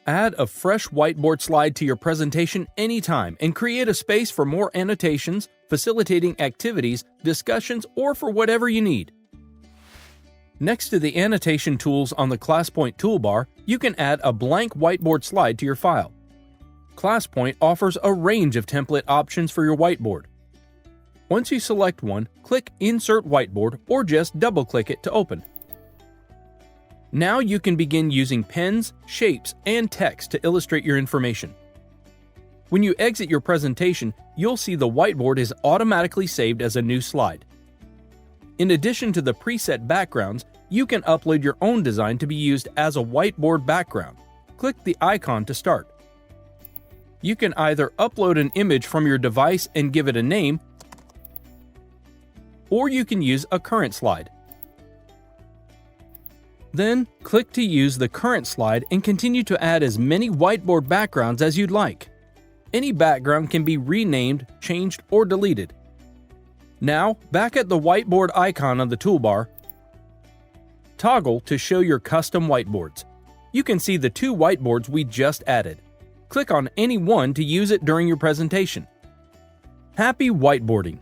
Add a fresh whiteboard slide to your presentation anytime and create a space for more annotations, facilitating activities, discussions, or for whatever you need. Next to the annotation tools on the ClassPoint toolbar, you can add a blank whiteboard slide to your file. ClassPoint offers a range of template options for your whiteboard. Once you select one, click Insert Whiteboard or just double-click it to open. Now you can begin using pens, shapes, and text to illustrate your information. When you exit your presentation, you'll see the whiteboard is automatically saved as a new slide. In addition to the preset backgrounds, you can upload your own design to be used as a whiteboard background. Click the icon to start. You can either upload an image from your device and give it a name, or you can use a current slide. Then, click to use the current slide and continue to add as many whiteboard backgrounds as you'd like. Any background can be renamed, changed, or deleted. Now, back at the whiteboard icon on the toolbar, toggle to show your custom whiteboards. You can see the 2 whiteboards we just added. Click on any one to use it during your presentation. Happy whiteboarding!